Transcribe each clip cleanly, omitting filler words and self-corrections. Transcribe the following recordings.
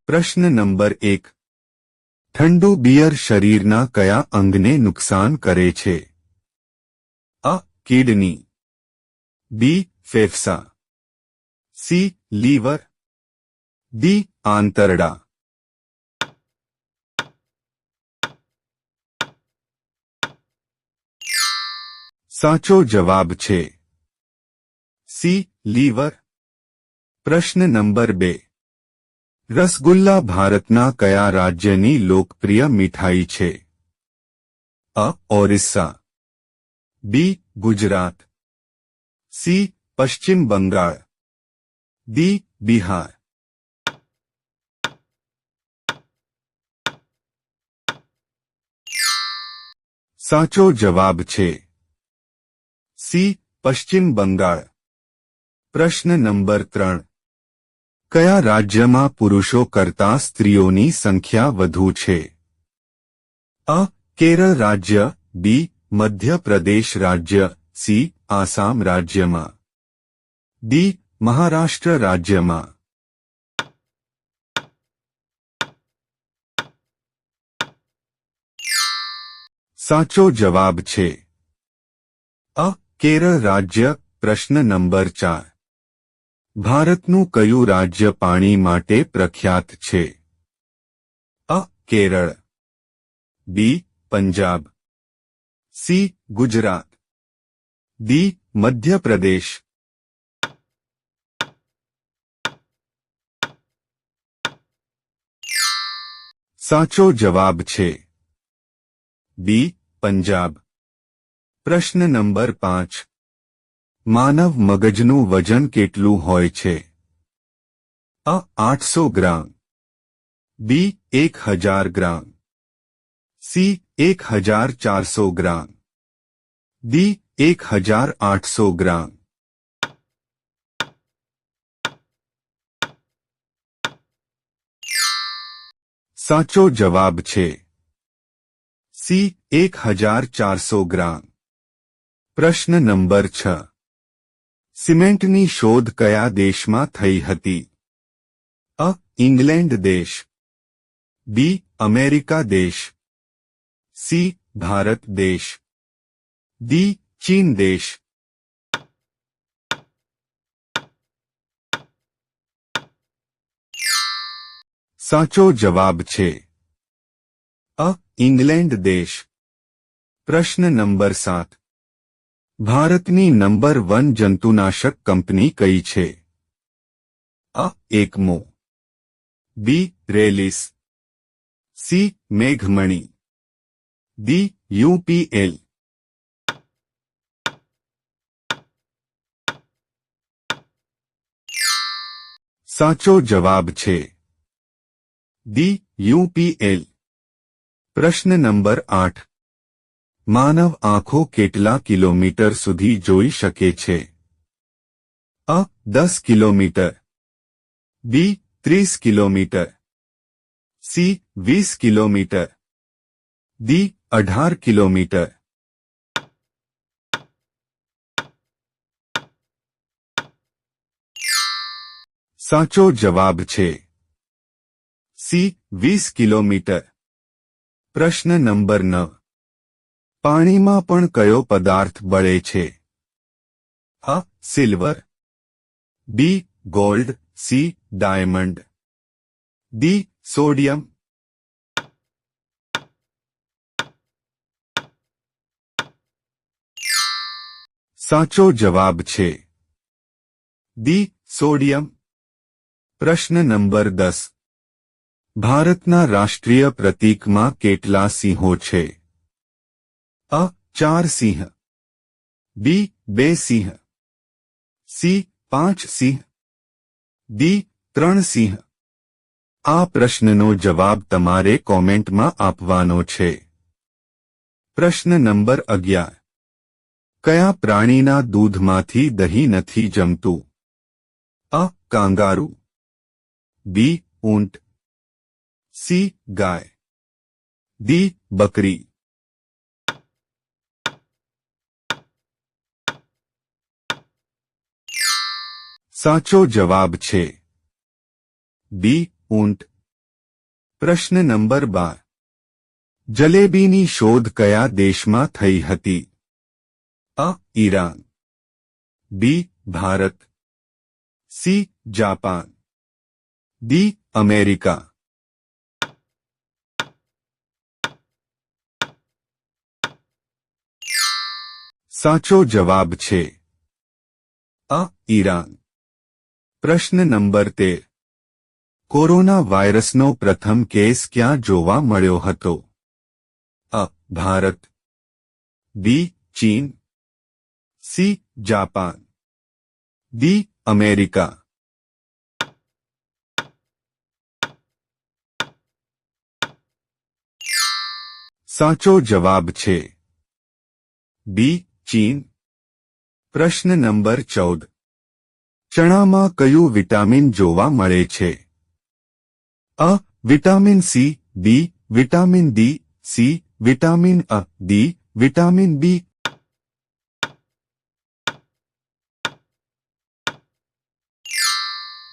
પ્રશ્ન નંબર 1. ઠંડુ બિયર શરીરના કયા અંગને નુકસાન કરે છે? અ. Kidney, B. ફેફસા, સી. Liver, D. આંતરડા. સાચો જવાબ છે સી. લીવર. પ્રશ્ન નંબર 2. રસગુલ્લા ભારતના કયા રાજ્યની લોકપ્રિય મીઠાઈ છે? અ. Orissa, B. Gujarat, C. Paschim Bangal, D. Bihar. સાચો જવાબ છે સી. પશ્ચિમ બંગાળ. પ્રશ્ન નંબર 3. કયા રાજ્યમાં પુરુષો કરતાં સ્ત્રીઓની સંખ્યા વધુ છે? અ. કેરળ રાજ્ય, બી. મધ્ય પ્રદેશ રાજ્ય, સી. આસામ રાજ્યમાં, ડી. મહારાષ્ટ્ર રાજ્યમાં. સાચો જવાબ છે અ. કેરળ રાજ્ય. પ્રશ્ન નંબર 4. ભારતનું કયું રાજ્ય પાણી માટે પ્રખ્યાત છે? અ. કેરળ, બી. પંજાબ, સી. ગુજરાત, ડી. મધ્ય પ્રદેશ. સાચો જવાબ છે બી. પંજાબ. પ્રશ્ન નંબર 5. માનવ મગજનું વજન કેટલું હોય છે? અ. 800 ગ્રામ, બી. 1000 ગ્રામ, સી. 1400 ગ્રામ, ડી. 1800 ગ્રામ. સાચો જવાબ છે સી. 1400 ગ્રામ. પ્રશ્ન નંબર 6. સિમેન્ટની શોધ કયા દેશમાં થઈ હતી? અ. ઇંગ્લેન્ડ દેશ, બી. અમેરિકા દેશ, સી. ભારત દેશ, ડી. ચીન દેશ. સાચો જવાબ છે અ. ઇંગ્લેન્ડ દેશ. પ્રશ્ન નંબર 7. ભારતની નંબર 1 જંતુનાશક કંપની કઈ છે? અ. એકમો, બી. રેલિસ, સી. મેઘમણી, ડી. યુપીએલ. સાચો જવાબ છે ડી. યુપીએલ. પ્રશ્ન નંબર 8. માનવ આંખો કેટલા કિલોમીટર સુધી જોઈ શકે છે? અ. 10 kilometre, B. 30 kilometre, C. 20 kilometre, D. 18 kilometre. સાચો જવાબ છે સી. 20 કિલોમીટર. પ્રશ્ન નંબર 9. પાણીમાં પણ કયો પદાર્થ બળે છે? અ. Silver, B. Gold, C. Diamond, D. Sodium. સાચો જવાબ છે ડી. સોડિયમ. પ્રશ્ન નંબર 10. ભારતના રાષ્ટ્રીય પ્રતીકમાં કેટલા સિંહો છે? અ. 4 સિંહ, બી. 2 સિંહ, સી. 5 સિંહ, ડી. 3 સિંહ. આ પ્રશ્નનો જવાબ તમારે કોમેન્ટમાં આપવાનો છે. પ્રશ્ન નંબર 11. કયા પ્રાણીના દૂધમાંથી દહીં નથી જમતું? અ. કાંગારૂ, બી. ઊંટ, સી. ગાય, ડી. બકરી. સાચો જવાબ છે બી. ઊંટ. પ્રશ્ન નંબર 12. જલેબીની શોધ કયા દેશમાં થઈ હતી? અ. Iran, B. Bharat, C. Japan, D. America. સાચો જવાબ છે અ. ઈરાન. પ્રશ્ન નંબર 13. કોરોના વાયરસનો પ્રથમ કેસ ક્યાં જોવા મળ્યો હતો? અ. ભારત, બી. ચીન, સી. Japan, D. અમેરિકા. સાચો જવાબ છે બી. ચીન. પ્રશ્ન નંબર 14. ચણામાં કયું વિટામિન જોવા મળે છે? અ. Vitamin C, B. Vitamin D, C. Vitamin અ, ડી. Vitamin B.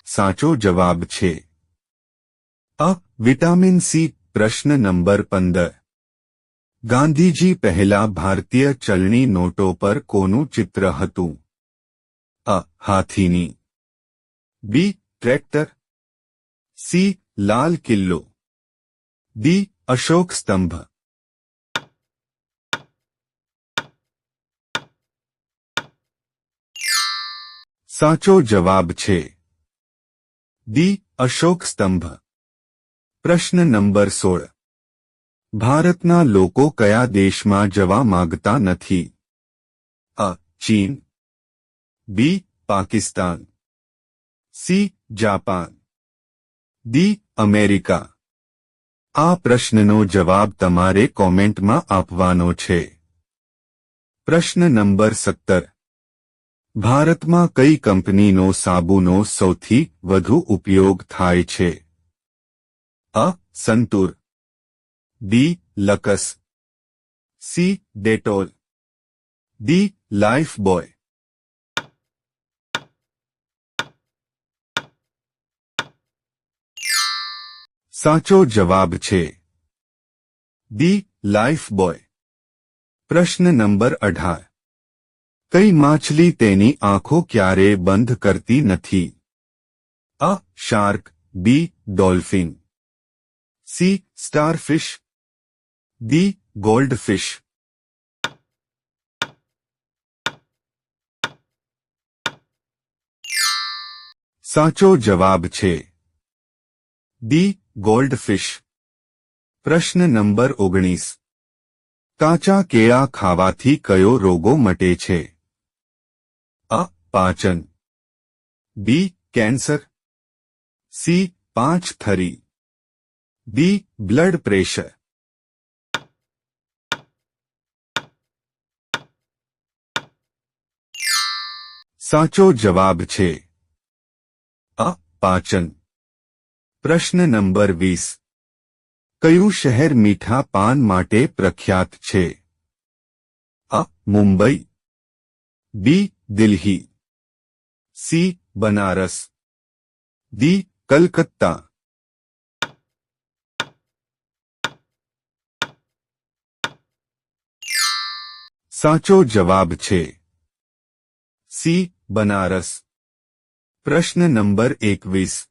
સાચો જવાબ છે અ. Vitamin C. પ્રશ્ન નંબર 15. ગાંધીજી પહેલા ભારતીય ચલણી નોટો પર કોનું ચિત્ર હતું? અ. હાથીની, બી. Tractor, C. Lal Qila, D. Ashok સ્તંભ. સાચો જવાબ છે ડી. અશોક સ્તંભ. પ્રશ્ન નંબર 16. ભારતના લોકો કયા દેશમાં જવા માંગતા નથી? અ. ચીન, B. Pakistan, C. Japan, D. America. આ પ્રશ્નનો જવાબ તમારે કોમેન્ટમાં આપવાનો છે. પ્રશ્ન નંબર 17. ભારતમાં કઈ કંપનીનો સાબુનો સૌથી વધુ ઉપયોગ થાય છે? અ. Santoor, B. Lux, C. Dettol, D. Lifebuoy. સાચો જવાબ છે ડી. લાઇફબોય. પ્રશ્ન નંબર 18. કઈ માછલી તેની આંખો ક્યારેય બંધ કરતી નથી? અ. Shark, B. Dolphin, C. Starfish, D. Goldfish. સાચો જવાબ છે ડી. ગોલ્ડફિશ. પ્રશ્ન નંબર 19. કાચા કેળા ખાવાથી કયો રોગો મટે છે? અ. પાચન, બી. Cancer, C. પાંચથરી, ડી. Blood pressure. સાચો જવાબ છે અ. પાચન. પ્રશ્ન નંબર 20. કયું શહેર મીઠા પાન માટે પ્રખ્યાત છે? અ. મુંબઈ, બી. દિલ્હી, સી. બનારસ, ડી. કલકત્તા. સાચો જવાબ છે સી. બનારસ. પ્રશ્ન નંબર 21.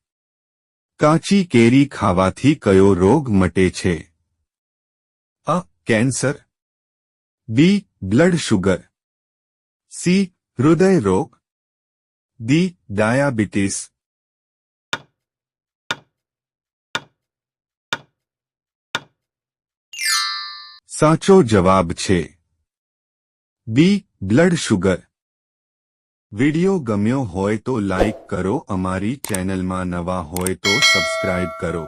કાચી કેરી ખાવાથી કયો રોગ મટે છે? અ. Cancer, B. Blood sugar, C. હૃદય રોગ, ડી. ડાયાબિટીસ. સાચો જવાબ છે બી. Blood sugar. વિડિયો ગમ્યો હોય તો લાઇક કરો, અમારી ચેનલમાં નવા હોય તો સબસ્ક્રાઇબ કરો.